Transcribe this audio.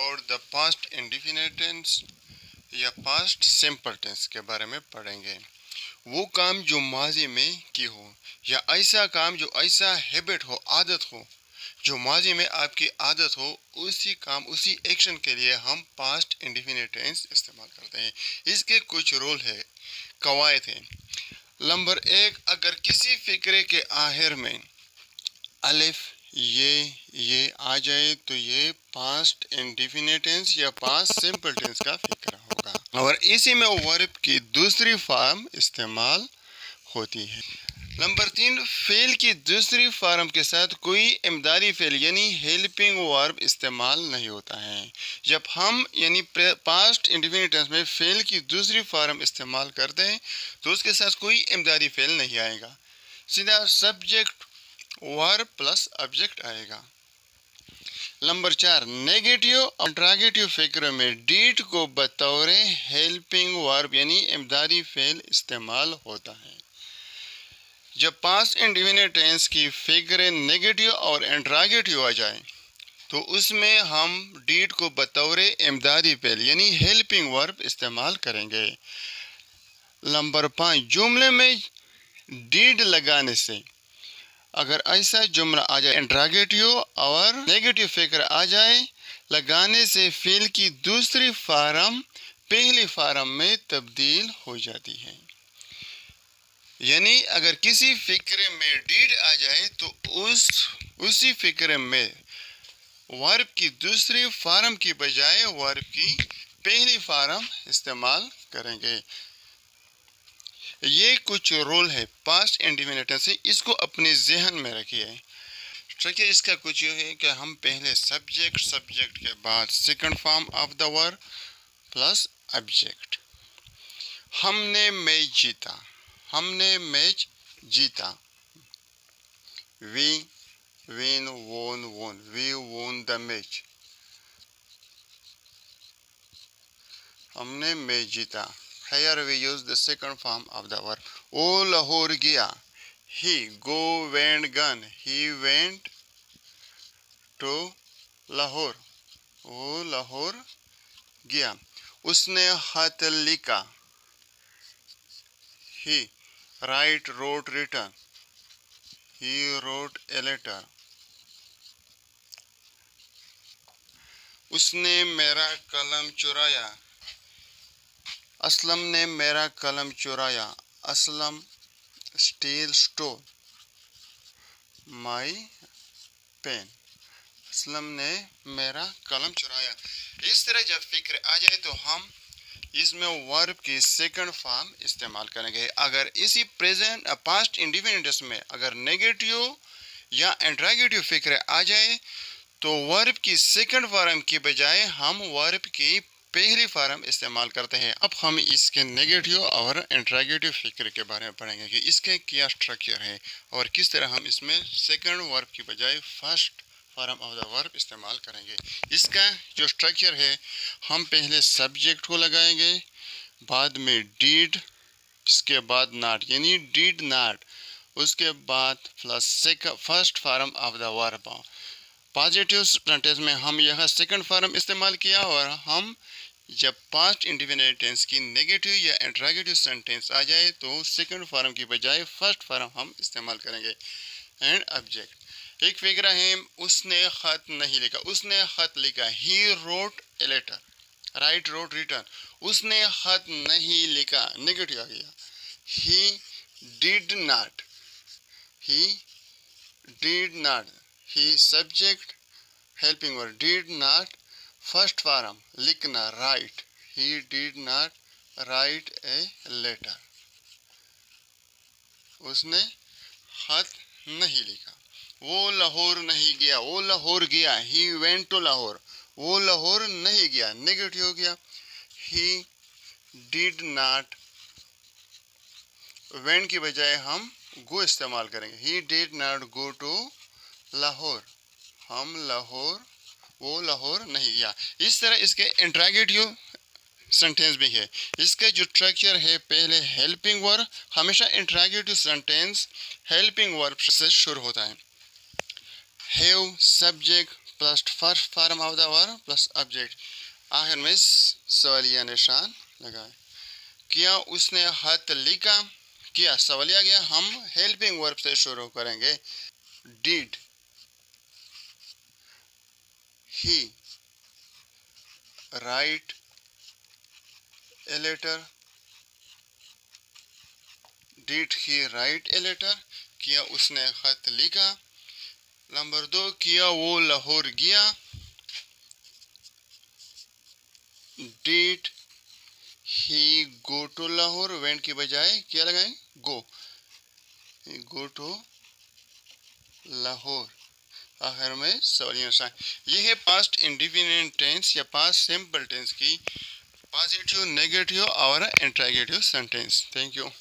About the past indefinite tense या past simple tense के बारे में पढ़ेंगे। वो काम जो माजी में की हो या ऐसा काम जो ऐसा हैबिट हो, आदत हो, जो माजी में आपकी आदत हो, उसी काम उसी एक्शन के लिए हम पास्ट इंडेफिनिट टेंस इस्तेमाल करते हैं। इसके कुछ रूल है, कवायद है। नंबर 1, अगर किसी फिक्रे के आखिर में अलिफ ये आ जाए तो ये पास्ट इंडेफिनिट टेंस या पास्ट सिंपल टेंस का फिक्रा होगा और इसी में वर्ब की दूसरी फॉर्म इस्तेमाल होती है। नंबर 3, फेल की दूसरी फॉर्म के साथ कोई इमदादी फेल यानी हेल्पिंग वर्ब इस्तेमाल नहीं होता है। जब हम यानी पास्ट इंडेफिनिट टेंस में फेल की दूसरी फॉर्म इस्तेमाल करते हैं तो उसके साथ कोई इमदादी फेल नहीं आएगा, सीधा सब्जेक्ट वर्ब प्लस ऑब्जेक्ट आएगा। नंबर 4, नेगेटिव और इंट्रोगेटिव फिक्र में डीड को बतौर हेल्पिंग वर्ब यानी इमदादी फेल इस्तेमाल होता है। जब पास्ट इंडेफिनिट टेंस की फिक्र नेगेटिव और इंट्रोगेटिव आ जाए तो उसमें हम डीड को बतौर इमदादी फेल यानी हेल्पिंग वर्ब इस्तेमाल करेंगे। नंबर 5, जुमले में डीड लगाने से अगर ऐसा जुमला आ जाए इंट्रोगेटिव और नेगेटिव फिक्र आ जाए, लगाने से फेल की दूसरी फॉर्म पहली फॉर्म में तब्दील हो जाती है। यानी अगर किसी फिक्रे में डीड आ जाए तो उसी फिक्रे में वर्ब की दूसरी फॉर्म की बजाय वर्ब की पहली फॉर्म इस्तेमाल करेंगे। ये कुछ रूल है पास्ट इंडेफिनिट टेंस से, इसको अपने जहन में रखिए। देखिए, इसका कुछ ये है कि हम पहले सब्जेक्ट के बाद second form of the verb plus object. हमने मैच जीता। वी विन वोन वी वोन द मैच। हमने मैच जीता। Here we use the second form of the verb. वो लाहौर गया। He went gone. He went to Lahore. वो लाहौर गया। उसने खत लिखा। He wrote written. He wrote a letter. उसने मेरा कलम चुराया। असलम ने मेरा कलम चुराया। Aslam stole my pen. Aslam ने मेरा कलम चुराया। इस तरह जब फिक्र आ जाए तो हम इसमें वर्ब की सेकंड फॉर्म इस्तेमाल करेंगे। अगर इसी प्रेजेंट पास्ट इंडेफिनिट टेंस में अगर नेगेटिव या इंट्रोगेटिव फिक्र आ जाए तो वर्ब की सेकंड फॉर्म की बजाय हम वर्ब की पहली फॉर्म इस्तेमाल करते हैं। अब हम इसके नेगेटिव और इंट्रोगेटिव फिक्र के बारे में पढ़ेंगे कि इसके क्या स्ट्रक्चर है और किस तरह हम इसमें सेकंड वर्ब की बजाय first form of the verb इस्तेमाल करेंगे। इसका जो स्ट्रक्चर है, हम पहले सब्जेक्ट को लगाएंगे, बाद में डीड, इसके बाद नॉट यानी डीड नॉट, उसके बाद plus first form of the verb. Positive sentence में हम यह सेकंड फॉर्म इस्तेमाल किया और हम जब पास्ट इंडेफिनिट टेंस की नेगेटिव या इंट्रोगेटिव सेंटेंस आ जाए तो सेकंड फॉर्म की बजाय फर्स्ट फॉर्म हम इस्तेमाल करेंगे। एंड ऑब्जेक्ट, एक फिक्रा है, उसने खत नहीं लिखा। उसने खत लिखा। He wrote a letter. Write wrote written. उसने खत नहीं लिखा, नेगेटिव आ गया। He did not. He subject helping verb, did not first form लिखना, write. He did not write a letter. उसने खत नहीं लिखा। वो लाहौर नहीं गया। वो लाहौर गया। He went to Lahore. वो लाहौर नहीं गया, नेगेटिव हो गया। ही डिड नॉट, वेंट की बजाय हम गो इस्तेमाल करेंगे। He did not go to Lahore. हम लाहौर, वो लाहौर नहीं गया। इस तरह इसके इंट्रोगेटिव सेंटेंस भी है। इसका जो स्ट्रक्चर है, पहले हेल्पिंग वर्ब, हमेशा इंट्रोगेटिव सेंटेंस हेल्पिंग वर्ब से शुरू होता है। Have subject plus first form of the verb plus object, आखिर में सवालिया निशान लगाए। किया उसने खत लिखा, किया सवालिया गया, हम हेल्पिंग वर्ब से शुरू करेंगे। Did he write a letter, did he write a letter, किया उसने खत लिखा। नंबर 2, किया वो लाहौर गया, did he go to Lahore, went की बजाय क्या लगाएं, गो टू लाहौर, आखिर में सवालिया निशान। ये है पास्ट इंडेफिनिट टेंस या पास्ट सिंपल टेंस की पॉजिटिव, नेगेटिव और इंट्रोगेटिव सेंटेंस। Thank you.